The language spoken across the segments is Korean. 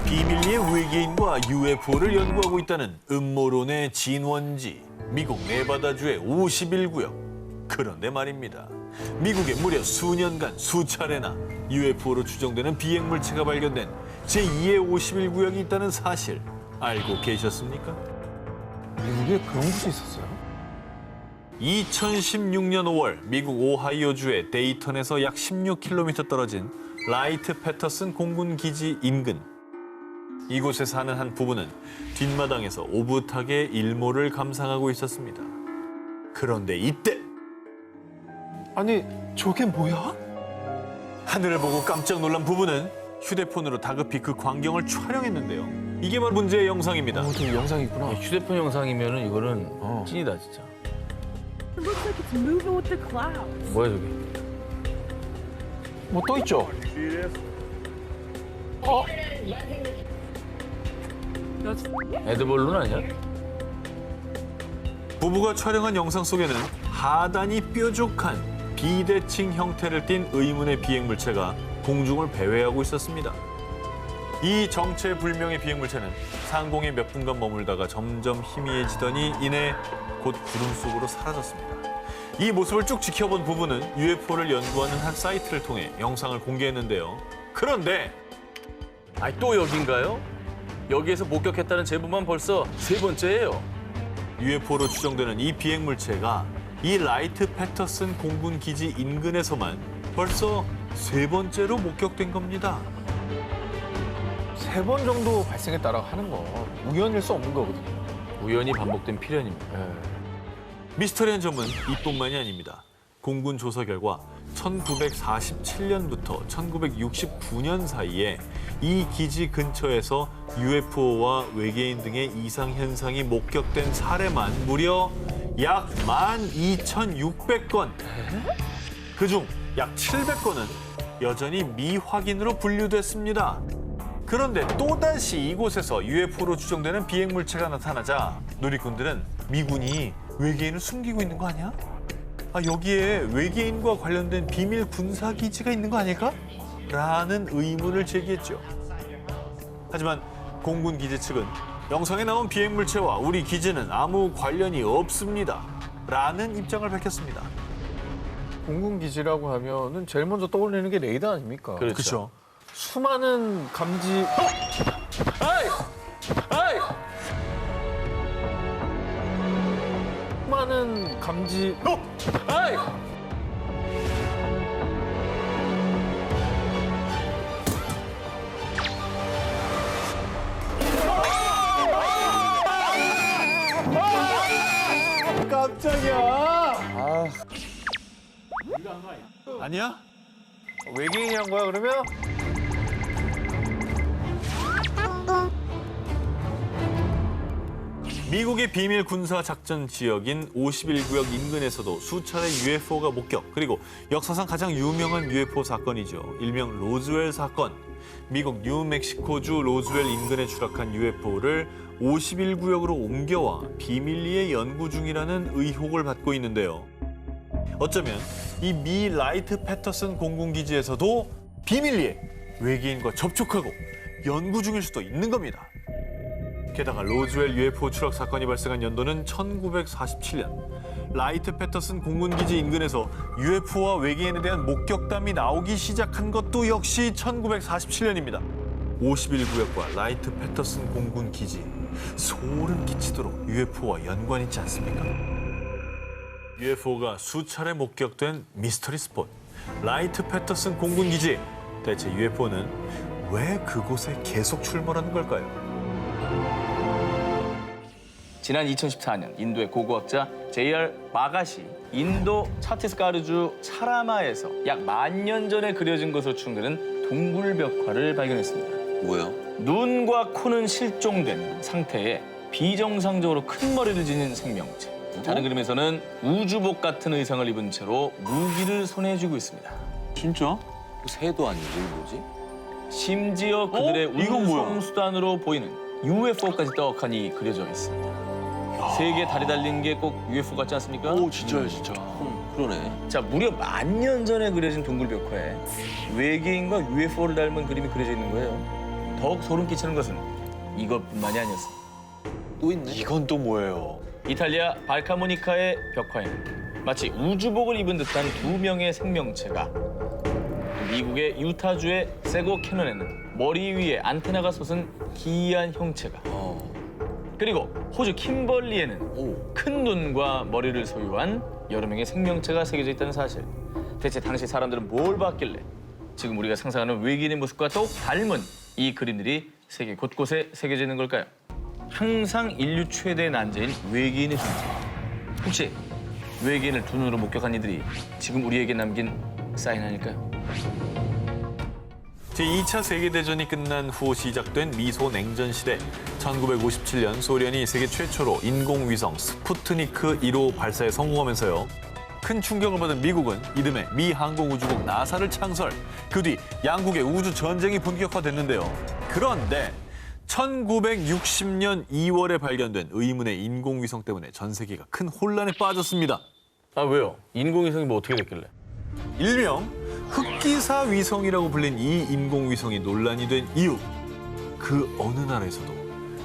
비밀리에 외계인과 UFO를 연구하고 있다는 음모론의 진원지, 미국 네바다주의 51구역. 그런데 말입니다. 미국에 무려 수년간 수차례나 UFO로 추정되는 비행물체가 발견된 제2의 51구역이 있다는 사실 알고 계셨습니까? 미국에 그런 곳이 있었어요? 2016년 5월 미국 오하이오주의 데이턴에서 약 16km 떨어진 라이트 패터슨 공군 기지 인근. 이곳에 사는 한 부부는 뒷마당에서 오붓하게 일몰을 감상하고 있었습니다. 그런데 이때 아니, 저게 뭐야? 하늘을 보고 깜짝 놀란 부부는 휴대폰으로 다급히 그 광경을 촬영했는데요. 이게 바로 문제의 영상입니다. 저기 영상이 있구나. 휴대폰 영상이면은 이거는 찐이다 진짜. It looks like it's moving with the clouds. 뭐야 저게? 뭐 또 있죠? 에드벌룬 아니야? 부부가 촬영한 영상 속에는 하단이 뾰족한 비대칭 형태를 띤 의문의 비행물체가 공중을 배회하고 있었습니다. 이 정체불명의 비행물체는 상공에 몇 분간 머물다가 점점 희미해지더니 이내 곧 구름 속으로 사라졌습니다. 이 모습을 쭉 지켜본 부부는 UFO를 연구하는 한 사이트를 통해 영상을 공개했는데요. 그런데 아니 또 여긴가요? 여기에서 목격했다는 제보만 벌써 세 번째예요. UFO로 추정되는 이 비행물체가 이 라이트 패터슨 공군 기지 인근에서만 벌써 세 번째로 목격된 겁니다. 3번 정도 발생했다라고 하는 거 우연일 수 없는 거거든요. 우연히 반복된 필연입니다. 미스터리한 점은 이뿐만이 아닙니다. 공군 조사 결과 1947년부터 1969년 사이에 이 기지 근처에서 UFO와 외계인 등의 이상 현상이 목격된 사례만 무려 약 12,600건. 그중 약 700건은 여전히 미확인으로 분류됐습니다. 그런데 또다시 이곳에서 UFO로 추정되는 비행물체가 나타나자 누리꾼들은 미군이 외계인을 숨기고 있는 거 아니야? 아, 여기에 외계인과 관련된 비밀 군사기지가 있는 거 아닐까? 라는 의문을 제기했죠. 하지만 공군 기지 측은 영상에 나온 비행물체와 우리 기지는 아무 관련이 없습니다. 라는 입장을 밝혔습니다. 공군 기지라고 하면은 제일 먼저 떠올리는 게 레이더 아닙니까? 그렇죠. 수많은 감지. 아이! 아이! 수많은 감지. 아이! 깜짝이야. 아니야? 외계인이 한 거야 그러면? 미국의 비밀 군사 작전 지역인 51구역 인근에서도 수차례 UFO가 목격, 그리고 역사상 가장 유명한 UFO 사건이죠. 일명 로즈웰 사건. 미국 뉴멕시코주 로즈웰 인근에 추락한 UFO를 51구역으로 옮겨와 비밀리에 연구 중이라는 의혹을 받고 있는데요. 어쩌면 이 미 라이트 패터슨 공군기지에서도 비밀리에 외계인과 접촉하고 연구 중일 수도 있는 겁니다. 게다가 로즈웰 UFO 추락 사건이 발생한 연도는 1947년. 라이트 패터슨 공군기지 인근에서 UFO와 외계인에 대한 목격담이 나오기 시작한 것도 역시 1947년입니다. 51구역과 라이트 패터슨 공군기지. 소름 끼치도록 UFO와 연관이 있지 않습니까? UFO가 수차례 목격된 미스터리 스폿. 라이트 패터슨 공군기지. 대체 UFO는 왜 그곳에 계속 출몰하는 걸까요? 지난 2014년 인도의 고고학자 J.R. 마가시 인도 차티스가르주 차라마에서 약 10,000년 전에 그려진 것으로 추정되는 동굴벽화를 발견했습니다. 뭐야? 눈과 코는 실종된 상태에 비정상적으로 큰 머리를 지닌 생명체. 다른 그림에서는 우주복 같은 의상을 입은 채로 무기를 손에 쥐고 있습니다. 진짜? 새도 아니고 뭐지? 심지어 그들의 이건 뭐야? 운송수단으로 보이는 UFO까지 떡하니 그려져 있습니다. 세 개 다리 달린 게 꼭 UFO 같지 않습니까? 오 진짜요 진짜. 그러네. 자, 무려 10,000년 전에 그려진 동굴벽화에 외계인과 UFO를 닮은 그림이 그려져 있는 거예요. 더욱 소름 끼치는 것은 이것뿐만이 아니었습니다. 또 있네. 이건 또 뭐예요? 이탈리아 발카모니카의 벽화에는 마치 우주복을 입은 듯한 두 명의 생명체가, 미국의 유타주의 세고 캐논에는 머리 위에 안테나가 솟은 기이한 형체가, 그리고 호주 킴벌리에는 오. 큰 눈과 머리를 소유한 여러 명의 생명체가 새겨져 있다는 사실. 대체 당시 사람들은 뭘 봤길래 지금 우리가 상상하는 외계인의 모습과 더욱 닮은 이 그림들이 세계 곳곳에 새겨져 있는 걸까요? 항상 인류 최대의 난제인 외계인의 존재. 혹시 외계인을 두 눈으로 목격한 이들이 지금 우리에게 남긴 사인 아닐까요? 제2차 세계대전이 끝난 후 시작된 미소 냉전 시대. 1957년 소련이 세계 최초로 인공위성 스푸트니크 1호 발사에 성공하면서요. 큰 충격을 받은 미국은 이듬해 미 항공우주국 나사를 창설. 그 뒤 양국의 우주 전쟁이 본격화됐는데요. 그런데 1960년 2월에 발견된 의문의 인공위성 때문에 전 세계가 큰 혼란에 빠졌습니다. 아, 왜요? 인공위성이 뭐 어떻게 됐길래? 일명 흑기사 위성이라고 불린 이 인공위성이 논란이 된 이유. 그 어느 나라에서도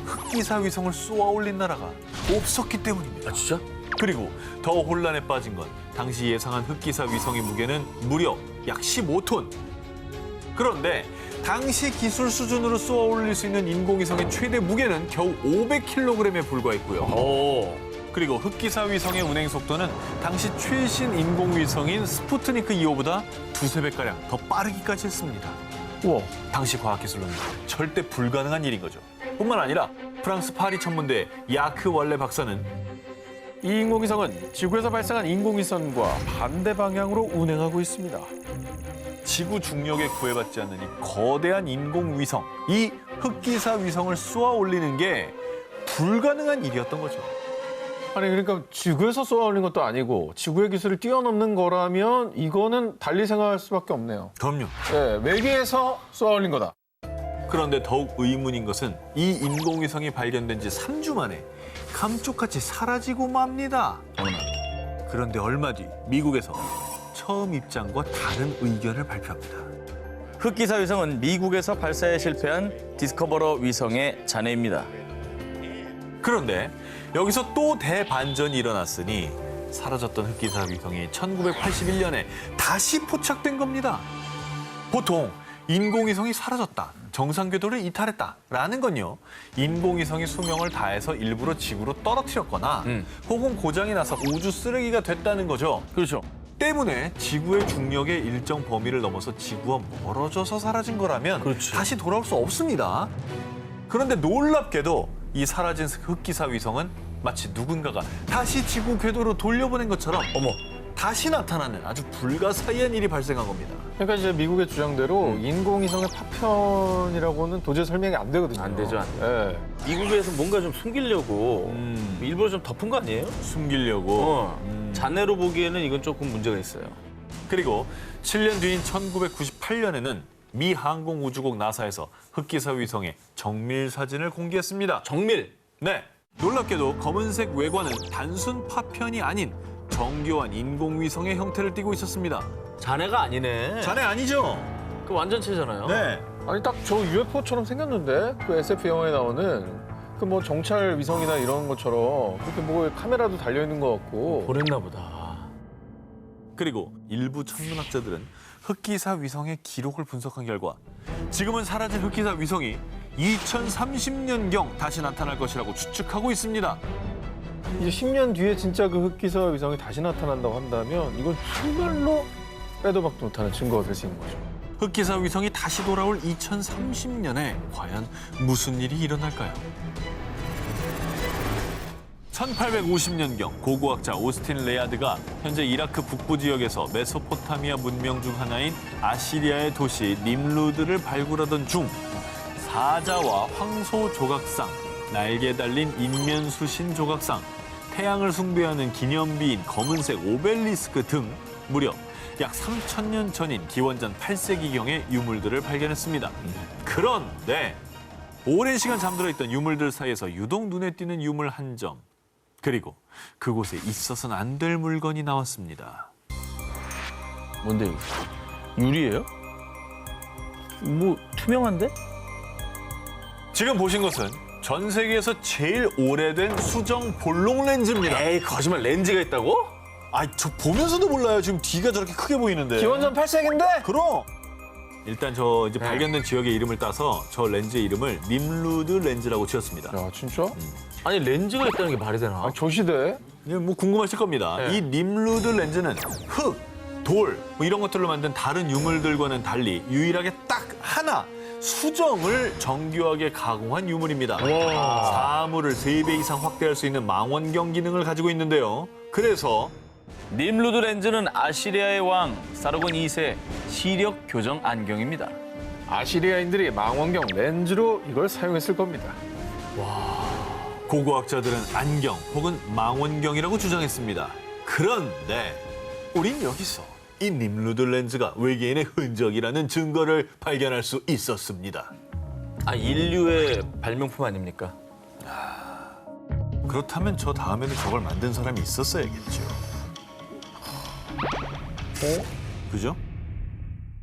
흑기사 위성을 쏘아 올린 나라가 없었기 때문입니다. 아, 진짜? 그리고 더 혼란에 빠진 건 당시 예상한 흑기사 위성의 무게는 무려 약 15톤. 그런데 당시 기술 수준으로 쏘아 올릴 수 있는 인공위성의 최대 무게는 겨우 500kg에 불과했고요. 오. 그리고 흑기사 위성의 운행 속도는 당시 최신 인공위성인 스푸트니크 2호보다 두세 배가량 더 빠르기까지 했습니다. 우와. 당시 과학기술로는 절대 불가능한 일인 거죠. 뿐만 아니라 프랑스 파리 천문대의 야크 월레 박사는 이 인공위성은 지구에서 발생한 인공위성과 반대 방향으로 운행하고 있습니다. 지구 중력에 구애받지 않는 이 거대한 인공위성, 이 흑기사 위성을 쏘아 올리는 게 불가능한 일이었던 거죠. 아니 그러니까 지구에서 쏘아 올린 것도 아니고 지구의 기술을 뛰어넘는 거라면 이거는 달리 생각할 수밖에 없네요. 그럼요. 네, 외계에서 쏘아 올린 거다. 그런데 더욱 의문인 것은 이 인공위성이 발견된 지 3주 만에 감쪽같이 사라지고 맙니다. 그런데 얼마 뒤 미국에서 처음 입장과 다른 의견을 발표합니다. 흑기사 위성은 미국에서 발사에 실패한 디스커버러 위성의 잔해입니다. 그런데 여기서 또 대반전이 일어났으니 사라졌던 흑기사 위성이 1981년에 다시 포착된 겁니다. 보통 인공위성이 사라졌다, 정상 궤도를 이탈했다라는 건요, 인공위성이 수명을 다해서 일부러 지구로 떨어뜨렸거나 혹은 고장이 나서 우주 쓰레기가 됐다는 거죠. 그렇죠. 때문에 지구의 중력의 일정 범위를 넘어서 지구와 멀어져서 사라진 거라면 그렇지. 다시 돌아올 수 없습니다. 그런데 놀랍게도 이 사라진 흑기사 위성은 마치 누군가가 다시 지구 궤도로 돌려보낸 것처럼 다시 나타나는 아주 불가사의한 일이 발생한 겁니다. 그러니까 이제 미국의 주장대로 인공위성의 파편이라고는 도저히 설명이 안 되거든요. 안 되죠, 안 네. 미국에서 뭔가 좀 숨기려고 일부러 좀 덮은 거 아니에요? 숨기려고. 잔해로 보기에는 이건 조금 문제가 있어요. 그리고 7년 뒤인 1998년에는 미 항공우주국 나사에서 흑기사 위성의 정밀 사진을 공개했습니다. 정밀. 네, 놀랍게도 검은색 외관은 단순 파편이 아닌 정교한 인공위성의 형태를 띠고 있었습니다. 잔해가 아니네. 자네 아니죠? 그 완전체잖아요. 네. 아니 딱 저 UFO처럼 생겼는데 그 SF 영화에 나오는 그 뭐 정찰 위성이나 이런 것처럼 그렇게 뭐 카메라도 달려 있는 것 같고. 보냈나 보다. 그리고 일부 천문학자들은 흑기사 위성의 기록을 분석한 결과 지금은 사라진 흑기사 위성이 2030년경 다시 나타날 것이라고 추측하고 있습니다. 이제 10년 뒤에 진짜 그 흑기사 위성이 다시 나타난다고 한다면 이건 정말로 빼도 박도 못하는 증거가 될 수 있는 거죠. 흑기사 위성이 다시 돌아올 2030년에 과연 무슨 일이 일어날까요? 1850년경 고고학자 오스틴 레아드가 현재 이라크 북부 지역에서 메소포타미아 문명 중 하나인 아시리아의 도시 님루드를 발굴하던 중 사자와 황소 조각상, 날개 달린 인면수신 조각상, 태양을 숭배하는 기념비인 검은색 오벨리스크 등 무려 약 3,000년 전인 기원전 8세기경의 유물들을 발견했습니다. 그런데 오랜 시간 잠들어 있던 유물들 사이에서 유독 눈에 띄는 유물 한 점, 그리고 그곳에 있어서는 안 될 물건이 나왔습니다. 뭔데 이거? 유리예요? 뭐 투명한데? 지금 보신 것은 전 세계에서 제일 오래된 수정 볼록 렌즈입니다. 에이, 거짓말 렌즈가 있다고? 저 보면서도 몰라요. 지금 뒤가 저렇게 크게 보이는데. 기원전 8세기인데? 그럼. 일단 저 이제 발견된 지역의 이름을 따서 저 렌즈의 이름을 님루드 렌즈라고 지었습니다. 야, 진짜? 아니 렌즈가 있다는 게 말이 되나? 저 시대에? 예, 뭐 궁금하실 겁니다. 네. 이 님루드 렌즈는 흙, 돌, 뭐 이런 것들로 만든 다른 유물들과는 달리 유일하게 딱 하나 수정을 정교하게 가공한 유물입니다. 사물을 3배 이상 확대할 수 있는 망원경 기능을 가지고 있는데요. 그래서 님루드 렌즈는 아시리아의 왕 사르곤 2세 시력 교정 안경입니다. 아시리아인들이 망원경 렌즈로 이걸 사용했을 겁니다. 고고학자들은 안경 혹은 망원경이라고 주장했습니다. 그런데 우린 여기서 이 님루드 렌즈가 외계인의 흔적이라는 증거를 발견할 수 있었습니다. 인류의 발명품 아닙니까? 그렇다면 저 다음에는 저걸 만든 사람이 있었어야겠죠. 그죠?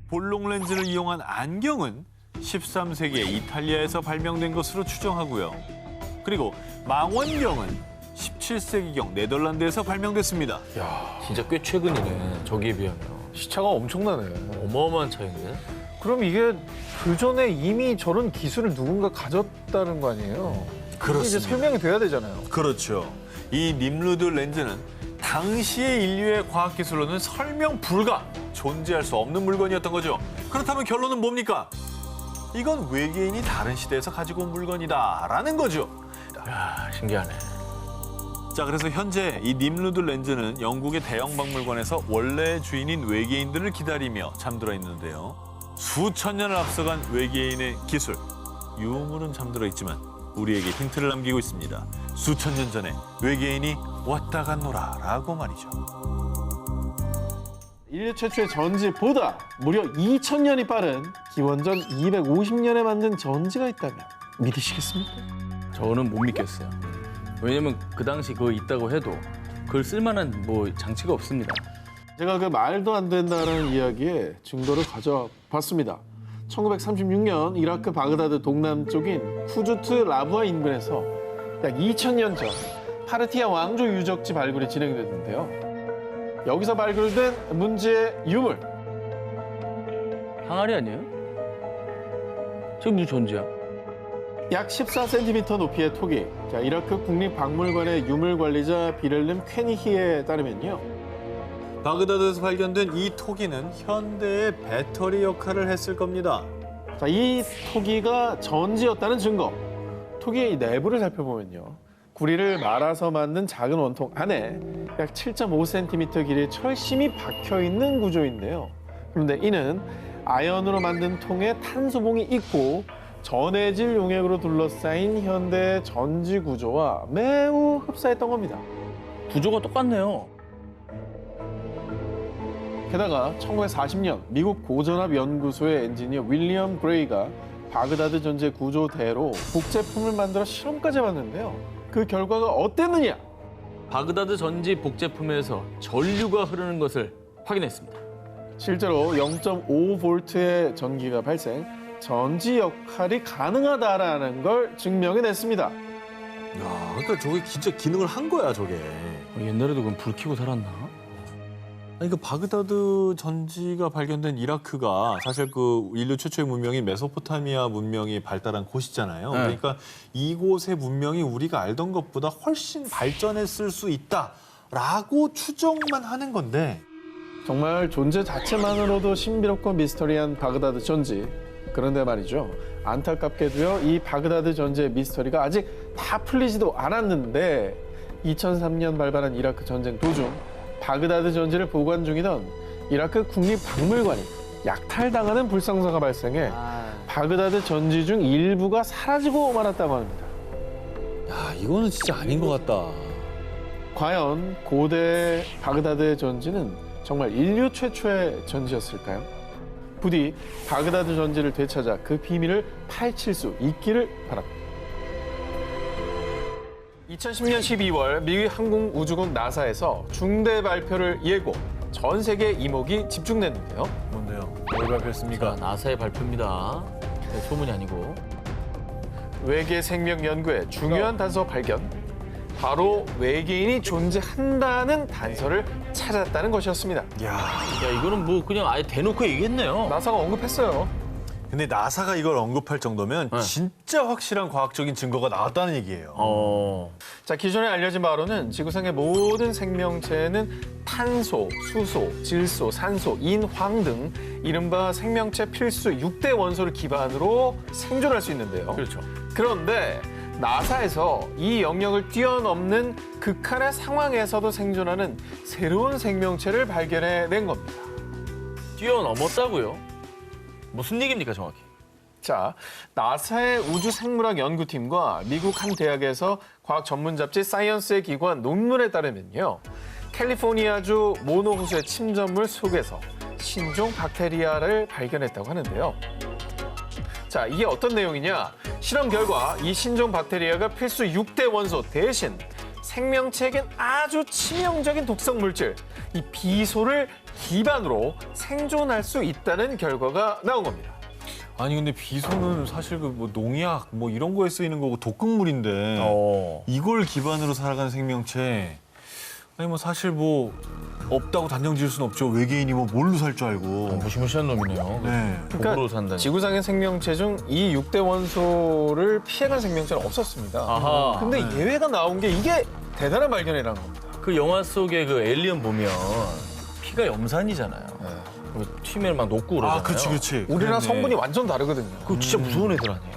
볼록 렌즈를 이용한 안경은 13세기에 이탈리아에서 발명된 것으로 추정하고요. 그리고 망원경은 17세기경 네덜란드에서 발명됐습니다. 진짜 꽤 최근이네. 저기에 비하면. 시차가 엄청나네. 어마어마한 차이인데? 그럼 이게 그 전에 이미 저런 기술을 누군가 가졌다는 거 아니에요? 그게 이제 그렇습니다. 설명이 돼야 되잖아요. 그렇죠. 이 님루드 렌즈는 당시의 인류의 과학기술로는 설명 불가, 존재할 수 없는 물건이었던 거죠. 그렇다면 결론은 뭡니까? 이건 외계인이 다른 시대에서 가지고 온 물건이다라는 거죠. 야, 신기하네. 자, 그래서 현재 이 님루드 렌즈는 영국의 대형 박물관에서 원래의 주인인 외계인들을 기다리며 잠들어 있는데요. 수천 년을 앞서간 외계인의 기술, 유물은 잠들어 있지만 우리에게 힌트를 남기고 있습니다. 수천 년 전에 외계인이 왔다 갔노라라고 말이죠. 인류 최초의 전지보다 무려 2000년이 빠른 기원전 250년에 만든 전지가 있다면 믿으시겠습니까? 저는 못 믿겠어요. 왜냐면 그 당시 그거 있다고 해도 그걸 쓸만한 뭐 장치가 없습니다. 제가 그 말도 안 된다는 이야기에 증거를 가져봤습니다. 1936년 이라크 바그다드 동남쪽인 쿠주트 라부아 인근에서 약 2000년 전 파르티아 왕조 유적지 발굴이 진행됐는데요. 여기서 발굴된 문제의 유물, 항아리 아니에요? 지금 무슨 전지야? 약 14cm 높이의 토기. 자, 이라크 국립박물관의 유물관리자 비렐름 퀘니히에 따르면요. 바그다드에서 발견된 이 토기는 현대의 배터리 역할을 했을 겁니다. 자, 이 토기가 전지였다는 증거. 토기의 이 내부를 살펴보면요. 구리를 말아서 만든 작은 원통 안에 약 7.5cm 길이의 철심이 박혀 있는 구조인데요. 그런데 이는 아연으로 만든 통에 탄소봉이 있고 전해질 용액으로 둘러싸인 현대 전지 구조와 매우 흡사했던 겁니다. 구조가 똑같네요. 게다가 1940년 미국 고전압 연구소의 엔지니어 윌리엄 그레이가 바그다드 전지의 구조대로 복제품을 만들어 실험까지 해봤는데요. 그 결과가 어땠느냐? 바그다드 전지 복제품에서 전류가 흐르는 것을 확인했습니다. 실제로 0.5V의 전기가 발생, 전지 역할이 가능하다라는 걸 증명해냈습니다. 야, 그러니까 저게 진짜 기능을 한 거야, 저게. 옛날에도 그럼 불 켜고 살았나? 아니, 그 바그다드 전지가 발견된 이라크가 사실 그 인류 최초의 문명인 메소포타미아 문명이 발달한 곳이잖아요. 네. 그러니까 이곳의 문명이 우리가 알던 것보다 훨씬 발전했을 수 있다라고 추정만 하는 건데. 정말 존재 자체만으로도 신비롭고 미스터리한 바그다드 전지. 그런데 말이죠. 안타깝게도요, 이 바그다드 전지의 미스터리가 아직 다 풀리지도 않았는데 2003년 발발한 이라크 전쟁 도중 바그다드 전지를 보관 중이던 이라크 국립박물관이 약탈당하는 불상사가 발생해 바그다드 전지 중 일부가 사라지고 말았다고 합니다. 야, 이거는 진짜 아닌 것 같다. 과연 고대 바그다드의 전지는 정말 인류 최초의 전지였을까요? 부디 바그다드 전지를 되찾아 그 비밀을 파헤칠 수 있기를 바랍니다. 2010년 12월 미국 항공우주국 나사에서 중대 발표를 예고 전 세계 이목이 집중됐는데요. 뭔데요? 뭘 발표했습니까? 나사의 발표입니다. 네, 소문이 아니고. 외계 생명 연구의 중요한 단서 발견. 바로 외계인이 존재한다는 단서를 찾았다는 것이었습니다. 야, 이거는 뭐 그냥 아예 대놓고 얘기했네요. 나사가 언급했어요. 근데 나사가 이걸 언급할 정도면 진짜 확실한 과학적인 증거가 나왔다는 얘기예요. 자, 기존에 알려진 바로는 지구상의 모든 생명체는 탄소, 수소, 질소, 산소, 인, 황 등 이른바 생명체 필수 6대 원소를 기반으로 생존할 수 있는데요. 그렇죠. 그런데 나사에서 이 영역을 뛰어넘는 극한의 상황에서도 생존하는 새로운 생명체를 발견해낸 겁니다. 뛰어넘었다고요? 무슨 얘기입니까 정확히? 자, 나사의 우주생물학 연구팀과 미국 한 대학에서 과학 전문 잡지 사이언스에 기고한 논문에 따르면요. 캘리포니아주 모노 호수의 침전물 속에서 신종 박테리아를 발견했다고 하는데요. 자, 이게 어떤 내용이냐? 실험 결과 이 신종 박테리아가 필수 6대 원소 대신 생명체에겐 아주 치명적인 독성 물질, 이 비소를 기반으로 생존할 수 있다는 결과가 나온 겁니다. 아니 근데 비소는 사실 그 뭐 농약 뭐 이런 거에 쓰이는 거고 독극물인데 이걸 기반으로 살아가는 생명체 아니 뭐 사실 뭐 없다고 단정 지을 수는 없죠. 외계인이 뭐 뭘로 살 줄 알고. 무시무시한 놈이네요. 네. 독으로 산다니. 지구상의 생명체 중 이 6대 원소를 피해간 생명체는 없었습니다. 아하. 근데 예외가 나온 게 이게 대단한 발견이라는 겁니다. 그 영화 속에 그 에일리언 보면 피가 염산이잖아요. 그 튀면 막 녹고 그러잖아요. 아, 그렇지. 우리랑 그랬네. 성분이 완전 다르거든요. 그거 진짜 무서운 애들 아니에요?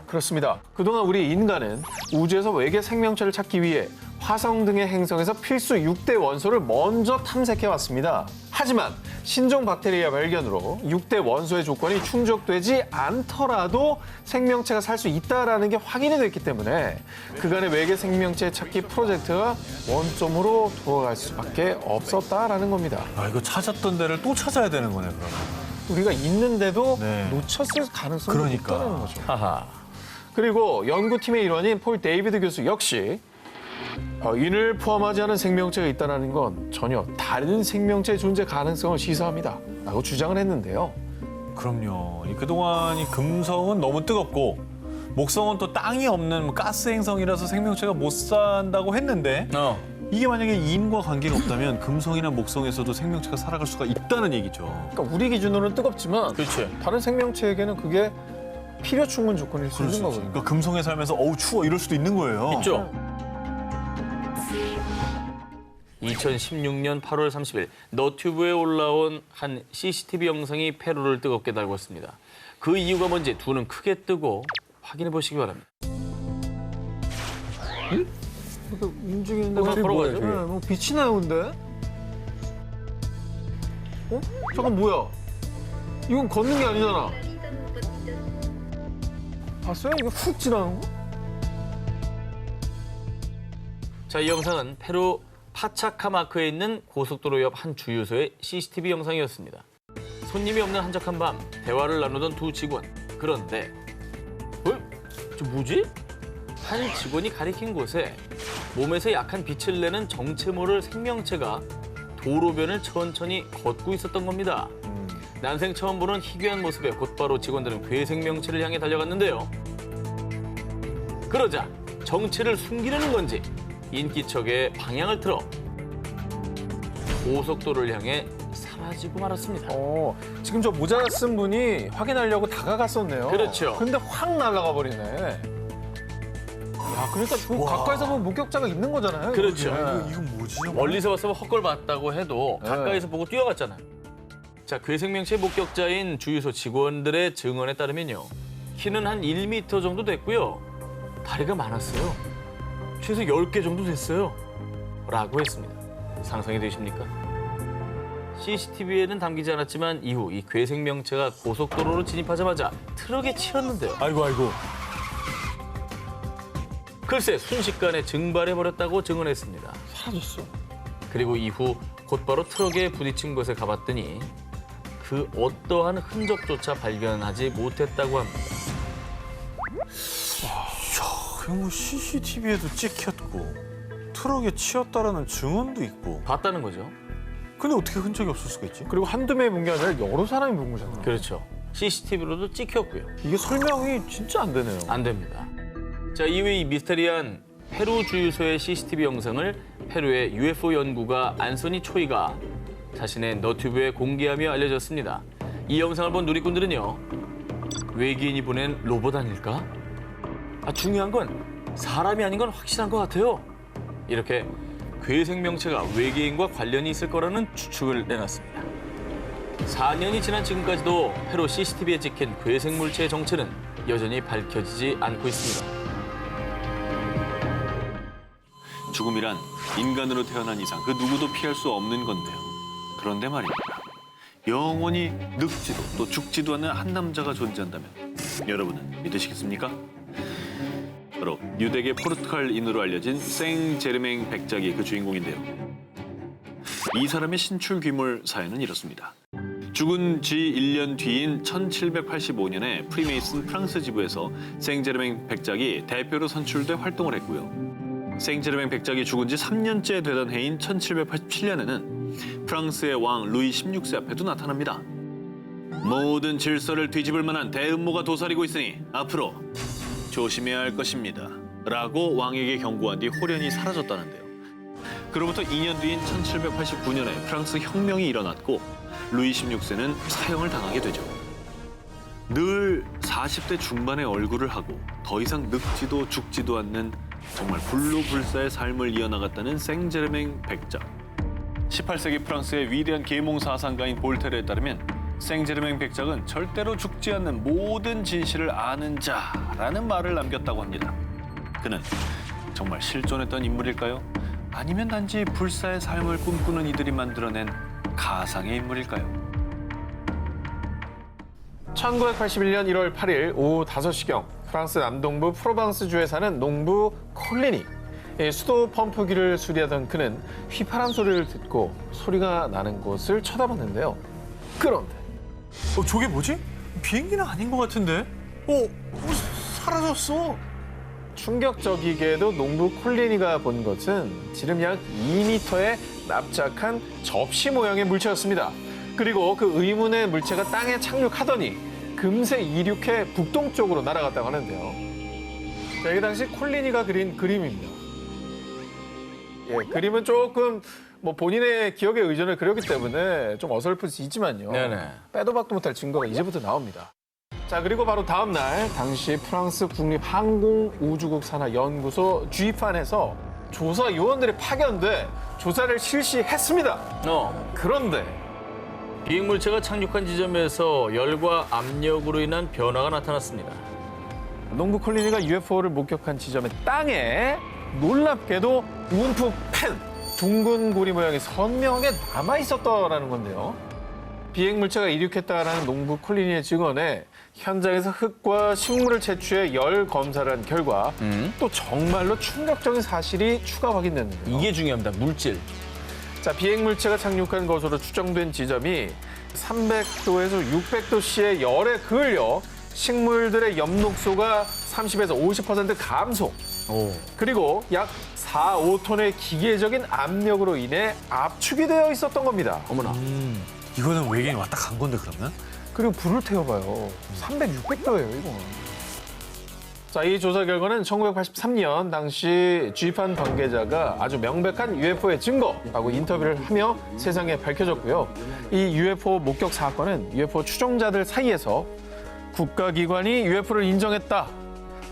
그렇습니다. 그동안 우리 인간은 우주에서 외계 생명체를 찾기 위해 화성 등의 행성에서 필수 6대 원소를 먼저 탐색해왔습니다. 하지만 신종 박테리아 발견으로 6대 원소의 조건이 충족되지 않더라도 생명체가 살 수 있다는 게 확인이 됐기 때문에 그간의 외계 생명체 찾기 프로젝트가 원점으로 돌아갈 수밖에 없었다라는 겁니다. 아 이거 찾았던 데를 또 찾아야 되는 거네 그러면. 우리가 있는데도 네. 놓쳤을 가능성이 그러니까. 있다는 거죠. 하하. 그리고 연구팀의 일원인 폴 데이비드 교수 역시 인을 포함하지 않은 생명체가 있다는 건 전혀 다른 생명체의 존재 가능성을 시사합니다. 라고 주장을 했는데요. 그럼요. 이 그동안 이 금성은 너무 뜨겁고 목성은 또 땅이 없는 뭐 가스 행성이라서 생명체가 못 산다고 했는데 이게 만약에 인과 관계가 없다면 금성이나 목성에서도 생명체가 살아갈 수가 있다는 얘기죠. 그러니까 우리 기준으로는 뜨겁지만 그렇지. 다른 생명체에게는 그게 필요 충분 조건일 수 그럴 수 있는 있죠. 거거든요. 그러니까 금성에 살면서 어우 추워 이럴 수도 있는 거예요. 있죠. 2016년 8월 30일 너튜브에 올라온 한 CCTV 영상이 페루를 뜨겁게 달궜습니다. 그 이유가 뭔지 두 눈 크게 뜨고 확인해 보시기 바랍니다. 움직이는데 막 걸어가죠. 뭐 빛이 나오는데? 어? 잠깐 뭐야? 이건 걷는 게 아니잖아. 봤어요? 이게 훅 지나는 거? 자, 이 영상은 페루 파차카마크에 있는 고속도로 옆 한 주유소의 CCTV 영상이었습니다. 손님이 없는 한적한 밤, 대화를 나누던 두 직원. 그런데 저 뭐지? 한 직원이 가리킨 곳에 몸에서 약한 빛을 내는 정체 모를 생명체가 도로변을 천천히 걷고 있었던 겁니다. 난생 처음 보는 희귀한 모습에 곧바로 직원들은 괴생명체를 향해 달려갔는데요. 그러자 정체를 숨기려는 건지 인기척에 방향을 틀어 고속도로를 향해 사라지고 말았습니다. 지금 저 모자 쓴 분이 확인하려고 다가갔었네요. 그렇죠. 근데 확 날아가 버리네. 야, 그러니까 그 가까이서 보면 목격자가 있는 거잖아요. 그렇죠. 여기. 이건 뭐지? 멀리서 봤으면 헛걸 봤다고 해도 네. 가까이서 보고 뛰어갔잖아요. 자, 괴생명체 목격자인 주유소 직원들의 증언에 따르면요. 키는 한 1m 정도 됐고요. 다리가 많았어요. 최소 10개 정도 됐어요. 라고 했습니다. 상상이 되십니까? CCTV에는 담기지 않았지만 이후 이 괴생명체가 고속도로로 진입하자마자 트럭에 치였는데요. 아이고. 글쎄 순식간에 증발해버렸다고 증언했습니다. 사라졌어. 그리고 이후 곧바로 트럭에 부딪힌 곳에 가봤더니 그 어떠한 흔적조차 발견하지 못했다고 합니다. 그뭐 CCTV에도 찍혔고 트럭에 치였다라는 증언도 있고. 봤다는 거죠. 근데 어떻게 흔적이 없을 수가 있지? 그리고 한두 명이 본 게 아니라 여러 사람이 본 거잖아. 그렇죠. CCTV로도 찍혔고요. 이게 설명이 진짜 안 되네요. 안 됩니다. 자, 이후 이 미스테리한 페루 주유소의 CCTV 영상을 페루의 UFO 연구가 안소니 초이가 자신의 너튜브에 공개하며 알려졌습니다. 이 영상을 본 누리꾼들은요. 외계인이 보낸 로봇 아닐까? 중요한 건 사람이 아닌 건 확실한 것 같아요. 이렇게 괴생명체가 외계인과 관련이 있을 거라는 추측을 내놨습니다. 4년이 지난 지금까지도 페루 CCTV에 찍힌 괴생물체의 정체는 여전히 밝혀지지 않고 있습니다. 죽음이란 인간으로 태어난 이상 그 누구도 피할 수 없는 건데요. 그런데 말입니다. 영원히 늙지도 또 죽지도 않는 한 남자가 존재한다면 여러분은 믿으시겠습니까? 바로 유대계 포르투갈인으로 알려진 생제르맹 백작이 그 주인공인데요. 이 사람의 신출 귀물 사연은 이렇습니다. 죽은 지 1년 뒤인 1785년에 프리메이슨 프랑스 지부에서 생제르맹 백작이 대표로 선출돼 활동을 했고요. 생제르맹 백작이 죽은 지 3년째 되던 해인 1787년에는 프랑스의 왕 루이 16세 앞에도 나타납니다. 모든 질서를 뒤집을 만한 대음모가 도사리고 있으니 앞으로 조심해야 할 것입니다. 라고 왕에게 경고한 뒤 홀연히 사라졌다는데요. 그로부터 2년 뒤인 1789년에 프랑스 혁명이 일어났고 루이 16세는 사형을 당하게 되죠. 늘 40대 중반의 얼굴을 하고 더 이상 늙지도 죽지도 않는 정말 불로불사의 삶을 이어나갔다는 생제르맹 백작. 18세기 프랑스의 위대한 계몽 사상가인 볼테르에 따르면 생제르맹 백작은 절대로 죽지 않는 모든 진실을 아는 자라는 말을 남겼다고 합니다. 그는 정말 실존했던 인물일까요? 아니면 단지 불사의 삶을 꿈꾸는 이들이 만들어낸 가상의 인물일까요? 1981년 1월 8일 오후 5시경 프랑스 남동부 프로방스주에 사는 농부 콜린이 수도 펌프기를 수리하던 그는 휘파람 소리를 듣고 소리가 나는 곳을 쳐다봤는데요. 그런데 저게 뭐지? 비행기는 아닌 것 같은데? 사라졌어. 충격적이게도 농부 콜린이가 본 것은 지름 약 2m의 납작한 접시 모양의 물체였습니다. 그리고 그 의문의 물체가 땅에 착륙하더니 금세 이륙해 북동쪽으로 날아갔다고 하는데요. 자, 이게 당시 콜린이가 그린 그림입니다. 그림은 조금 본인의 기억에 의존을 그렸기 때문에 좀 어설플 수 있지만요. 네네. 빼도 박도 못할 증거가 이제부터 나옵니다. 자, 그리고 바로 다음 날 당시 프랑스 국립항공우주국산하연구소 GIFAN에서 조사 요원들이 파견돼 조사를 실시했습니다. 그런데 비행물체가 착륙한 지점에서 열과 압력으로 인한 변화가 나타났습니다. 농부 콜린이가 UFO를 목격한 지점의 땅에 놀랍게도 움푹 팬 둥근 고리 모양이 선명하게 남아있었더라는 건데요. 비행물체가 이륙했다라는 농부 콜린이의 증언에 현장에서 흙과 식물을 채취해 열 검사를 한 결과 또 정말로 충격적인 사실이 추가 확인됐는데요. 이게 중요합니다. 물질. 자, 비행물체가 착륙한 것으로 추정된 지점이 300도에서 600도씨의 열에 그을려 식물들의 엽록소가 30에서 50% 감소. 그리고 약 4, 5톤의 기계적인 압력으로 인해 압축이 되어 있었던 겁니다. 어머나. 이거는 외계인이 왔다 간 건데 그러면? 그리고 불을 태워봐요. 300, 600도예요, 이거. 자, 이 조사 결과는 1983년 당시 GIFAN 관계자가 아주 명백한 UFO의 증거라고 인터뷰를 하며 세상에 밝혀졌고요. 이 UFO 목격 사건은 UFO 추종자들 사이에서 국가기관이 UFO를 인정했다.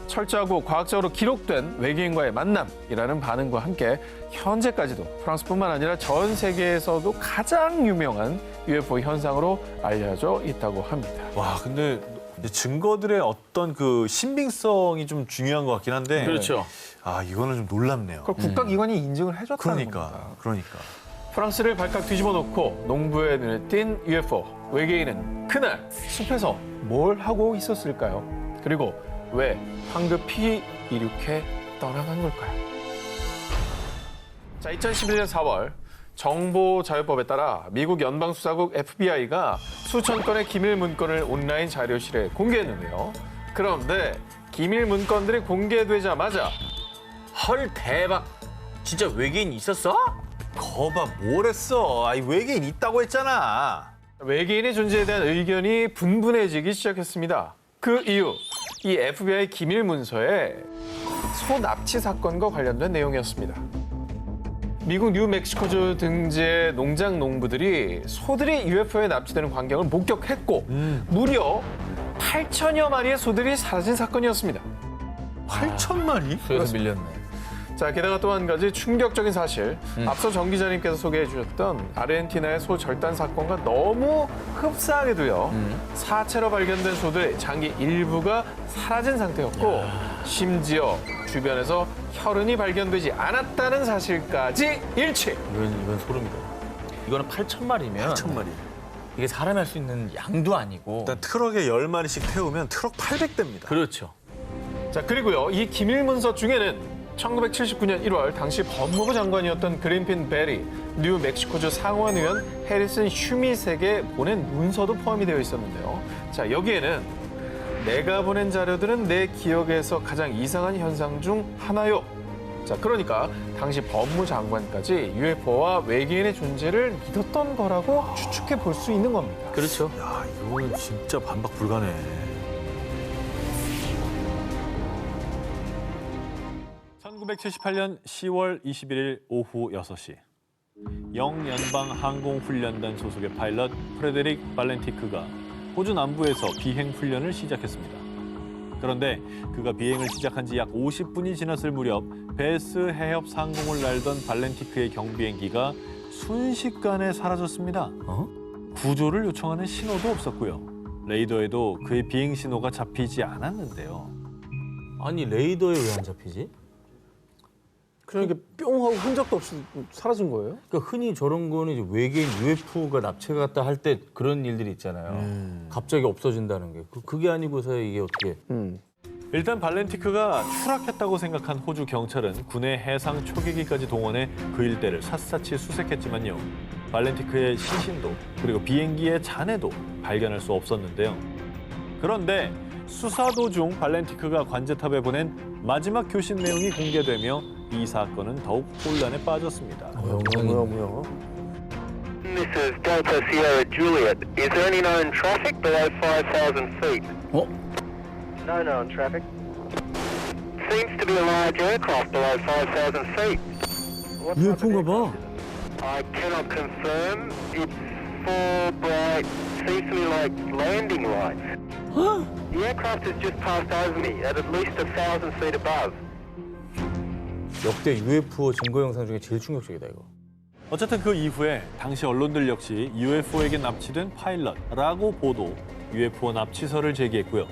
철저하고 과학적으로 기록된 외계인과의 만남이라는 반응과 함께 현재까지도 프랑스뿐만 아니라 전 세계에서도 가장 유명한 UFO 현상으로 알려져 있다고 합니다. 와, 근데 증거들의 어떤 그 신빙성이 좀 중요한 것 같긴 한데. 그렇죠. 이거는 좀 놀랍네요. 그걸 국가기관이 인증을 해줬다는 겁니다. 그러니까. 프랑스를 발칵 뒤집어 놓고 농부의 눈에 띈 UFO. 외계인은 그날 숲에서 뭘 하고 있었을까요? 그리고 왜 황급히 이륙해 떠나간 걸까요? 자, 2011년 4월 정보자유법에 따라 미국 연방수사국 FBI가 수천 건의 기밀 문건을 온라인 자료실에 공개했는데요. 그런데 기밀 문건들이 공개되자마자 헐, 대박. 진짜 외계인 있었어? 거봐, 뭘 했어. 외계인 있다고 했잖아. 외계인의 존재에 대한 의견이 분분해지기 시작했습니다. 그 이유, 이 FBI 기밀 문서에 소 납치 사건과 관련된 내용이었습니다. 미국 뉴멕시코주 등지의 농장 농부들이 소들이 UFO에 납치되는 광경을 목격했고 무려 8천여 마리의 소들이 사라진 사건이었습니다. 8,000마리? 수에서 밀렸네. 자, 게다가 또 한 가지 충격적인 사실. 앞서 정 기자님께서 소개해 주셨던 아르헨티나의 소 절단 사건과 너무 흡사하게도요. 사체로 발견된 소들의 장기 일부가 사라진 상태였고 심지어 주변에서 혈흔이 발견되지 않았다는 사실까지 일치. 이건 소름이다. 이거는 8,000마리면 8,000마리. 이게 사람이 할 수 있는 양도 아니고. 일단 트럭에 10마리씩 태우면 트럭 800대입니다. 그렇죠. 자, 그리고요. 이 기밀 문서 중에는 1979년 1월 당시 법무부 장관이었던 그린핀 베리, 뉴멕시코주 상원의원 해리슨 슈밋에게 보낸 문서도 포함이 되어 있었는데요. 자, 여기에는 내가 보낸 자료들은 내 기억에서 가장 이상한 현상 중 하나요. 자, 그러니까 당시 법무장관까지 UFO와 외계인의 존재를 믿었던 거라고 추측해 볼 수 있는 겁니다. 그렇죠. 야, 이거는 진짜 반박 불가네. 1978년 10월 21일 오후 6시. 영연방항공훈련단 소속의 파일럿 프레데릭 발렌티크가 호주 남부에서 비행 훈련을 시작했습니다. 그런데 그가 비행을 시작한 지 약 50분이 지났을 무렵 베스 해협 상공을 날던 발렌티크의 경비행기가 순식간에 사라졌습니다. 구조를 요청하는 신호도 없었고요. 레이더에도 그의 비행 신호가 잡히지 않았는데요. 아니 레이더에 왜 안 잡히지? 그냥 이렇게 뿅 하고 흔적도 없이 사라진 거예요? 그러니까 흔히 저런 거는 이제 외계인 UFO가 납치갔다 할 때 그런 일들이 있잖아요. 갑자기 없어진다는 게. 그게 아니고서 이게 어떻게. 일단 발렌티크가 추락했다고 생각한 호주 경찰은 군의 해상 초계기까지 동원해 그 일대를 샅샅이 수색했지만요. 발렌티크의 시신도 그리고 비행기의 잔해도 발견할 수 없었는데요. 그런데 수사 도중 발렌티크가 관제탑에 보낸 마지막 교신 내용이 공개되며 이 사건은 더욱 혼란에 빠졌습니다. 뭐야. This is Delta Sierra Juliet. Is there any known traffic below 5,000 feet? No known traffic. Seems to be a large aircraft below 5,000 feet. UFO인가 봐. I cannot confirm. It's four bright, seems to me like landing lights. The aircraft has just passed over me at least 1,000 feet above. 역대 UFO 증거 영상 중에 제일 충격적이다 이거. 어쨌든 그 이후에 당시 언론들 역시 UFO에게 납치된 파일럿라고 보도 UFO 납치설을 제기했고요.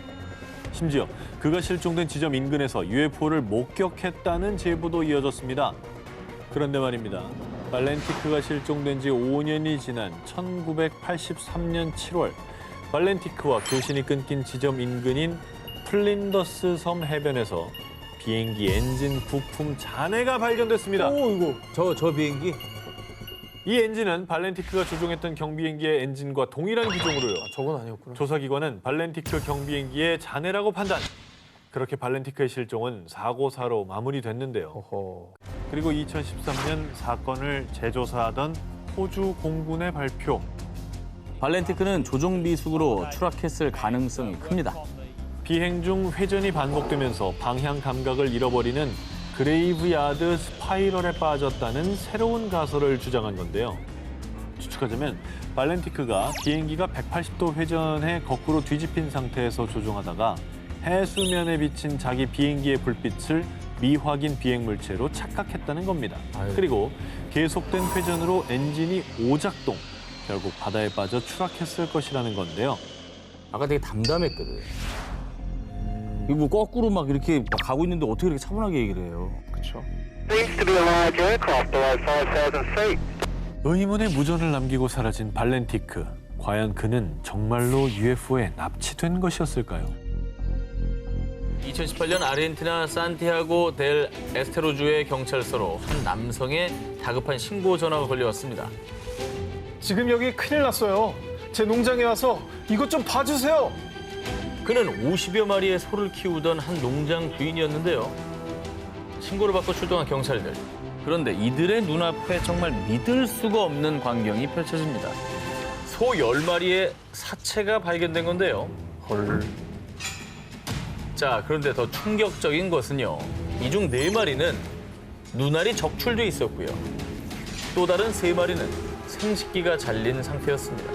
심지어 그가 실종된 지점 인근에서 UFO를 목격했다는 제보도 이어졌습니다. 그런데 말입니다. 발렌티크가 실종된 지 5년이 지난 1983년 7월 발렌티크와 교신이 끊긴 지점 인근인 플린더스 섬 해변에서 비행기 엔진 부품 잔해가 발견됐습니다. 이거 저 비행기? 이 엔진은 발렌티크가 조종했던 경비행기의 엔진과 동일한 기종으로요. 저건 아니었구나. 조사기관은 발렌티크 경비행기의 잔해라고 판단. 그렇게 발렌티크의 실종은 사고사로 마무리됐는데요. 어허. 그리고 2013년 사건을 재조사하던 호주 공군의 발표. 발렌티크는 조종 미숙으로 추락했을 가능성이 큽니다. 비행 중 회전이 반복되면서 방향 감각을 잃어버리는 그레이브야드 스파이럴에 빠졌다는 새로운 가설을 주장한 건데요. 추측하자면 발렌티크가 비행기가 180도 회전해 거꾸로 뒤집힌 상태에서 조종하다가 해수면에 비친 자기 비행기의 불빛을 미확인 비행 물체로 착각했다는 겁니다. 그리고 계속된 회전으로 엔진이 오작동, 결국 바다에 빠져 추락했을 것이라는 건데요. 아까 되게 담담했거든. 이거 뭐 거꾸로 막 이렇게 막 가고 있는데 어떻게 이렇게 차분하게 얘기를 해요? 그렇죠. Seems to be a large aircraft below 5,000 feet. 의문의 무전을 남기고 사라진 발렌티크. 과연 그는 정말로 UFO에 납치된 것이었을까요? 2018년 아르헨티나 산티아고 델 에스테로주의 경찰서로 한 남성의 다급한 신고 전화가 걸려왔습니다. 지금 여기 큰일 났어요. 제 농장에 와서 이것 좀 봐주세요. 그는 50여 마리의 소를 키우던 한 농장 주인이었는데요. 신고를 받고 출동한 경찰들. 그런데 이들의 눈앞에 정말 믿을 수가 없는 광경이 펼쳐집니다. 소 10마리의 사체가 발견된 건데요. 헐. 자, 그런데 더 충격적인 것은요. 이 중 4마리는 눈알이 적출돼 있었고요. 또 다른 3마리는 생식기가 잘린 상태였습니다.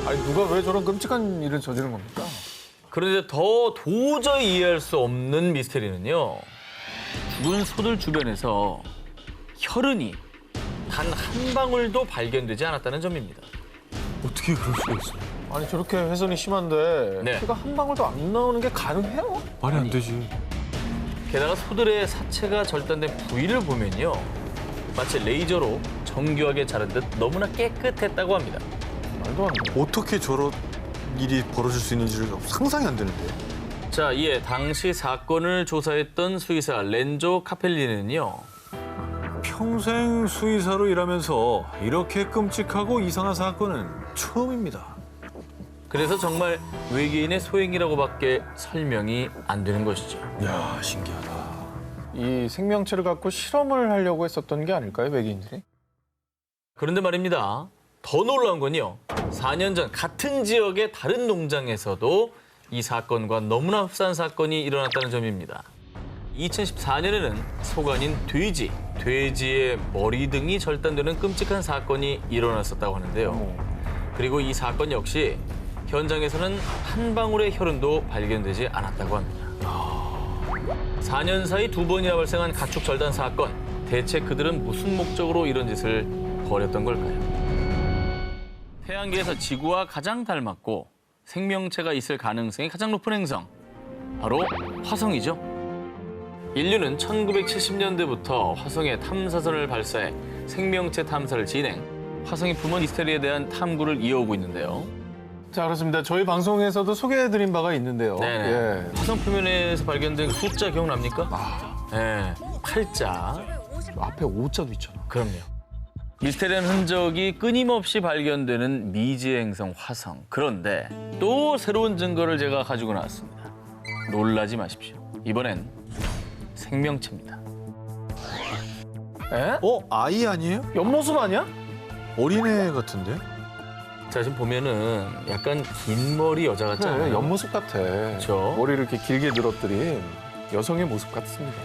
아니 누가 왜 저런 끔찍한 일을 저지른 겁니까? 그런데 더 도저히 이해할 수 없는 미스테리는요. 죽은 소들 주변에서 혈흔이 단 한 방울도 발견되지 않았다는 점입니다. 어떻게 그럴 수가 있어요? 아니 저렇게 훼손이 심한데 네. 피가 한 방울도 안 나오는 게 가능해요? 말이 안 되지. 게다가 소들의 사체가 절단된 부위를 보면요. 마치 레이저로 정교하게 자른 듯 너무나 깨끗했다고 합니다. 말도 안 돼. 어떻게 저런 일이 벌어질 수 있는지를 상상이 안 되는데. 자, 이에 당시 사건을 조사했던 수의사 렌조 카펠리는요. 평생 수의사로 일하면서 이렇게 끔찍하고 이상한 사건은 처음입니다. 그래서 정말 외계인의 소행이라고밖에 설명이 안 되는 것이죠. 야, 신기하다. 이 생명체를 갖고 실험을 하려고 했었던 게 아닐까요, 외계인들이? 그런데 말입니다. 더 놀라운 건요. 4년 전 같은 지역의 다른 농장에서도 이 사건과 너무나 흡사한 사건이 일어났다는 점입니다. 2014년에는 소가 아닌 돼지의 머리 등이 절단되는 끔찍한 사건이 일어났었다고 하는데요. 그리고 이 사건 역시 현장에서는 한 방울의 혈흔도 발견되지 않았다고 합니다. 4년 사이 2번이나 발생한 가축 절단 사건. 대체 그들은 무슨 목적으로 이런 짓을 벌였던 걸까요? 태양계에서 지구와 가장 닮았고 생명체가 있을 가능성이 가장 높은 행성. 바로 화성이죠. 인류는 1970년대부터 화성에 탐사선을 발사해 생명체 탐사를 진행, 화성의 부모 미스테리에 대한 탐구를 이어오고 있는데요. 자, 그렇습니다. 저희 방송에서도 소개해드린 바가 있는데요. 네네. 예. 화성 표면에서 발견된 숫자 기억납니까? 네, 8자. 앞에 5자도 있잖아. 그럼요. 미스테리한 흔적이 끊임없이 발견되는 미지의 행성 화성. 그런데 또 새로운 증거를 제가 가지고 나왔습니다. 놀라지 마십시오. 이번엔 생명체입니다. 에? 아이 아니에요? 옆모습 아니야? 어린애 같은데? 자, 지금 보면은 약간 긴 머리 여자 같잖아요. 그래, 옆모습 같아. 그렇죠. 머리를 이렇게 길게 늘어뜨린 여성의 모습 같습니다.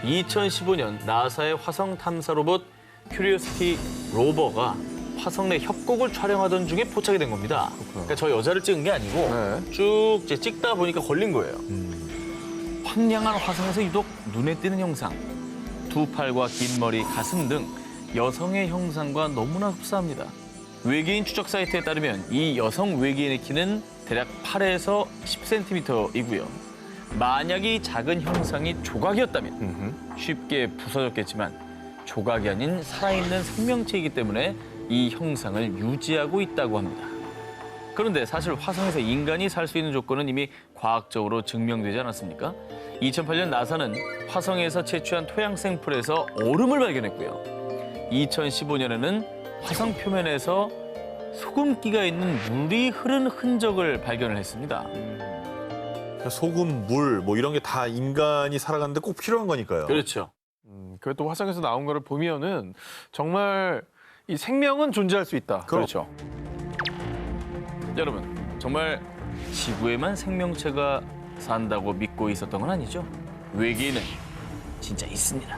2015년 나사의 화성 탐사 로봇 큐리오시티 로버가 화성 내 협곡을 촬영하던 중에 포착이 된 겁니다. 그러니까 저 여자를 찍은 게 아니고 네. 쭉 이제 찍다 보니까 걸린 거예요. 황량한 화성에서 유독 눈에 띄는 형상. 두 팔과 긴 머리, 가슴 등 여성의 형상과 너무나 흡사합니다. 외계인 추적 사이트에 따르면 이 여성 외계인의 키는 대략 8에서 10cm이고요. 만약 이 작은 형상이 조각이었다면 쉽게 부서졌겠지만 조각이 아닌 살아있는 생명체이기 때문에 이 형상을 유지하고 있다고 합니다. 그런데 사실 화성에서 인간이 살 수 있는 조건은 이미 과학적으로 증명되지 않았습니까? 2008년 나사는 화성에서 채취한 토양 샘플에서 얼음을 발견했고요. 2015년에는 화성 표면에서 소금기가 있는 물이 흐른 흔적을 발견을 했습니다. 소금, 물, 뭐 이런 게 다 인간이 살아가는데 꼭 필요한 거니까요. 그렇죠. 그것도 화성에서 나온 거를 보면은 정말 이 생명은 존재할 수 있다. 그렇죠. 여러분, 정말 지구에만 생명체가 산다고 믿고 있었던 건 아니죠? 외계인은 진짜 있습니다.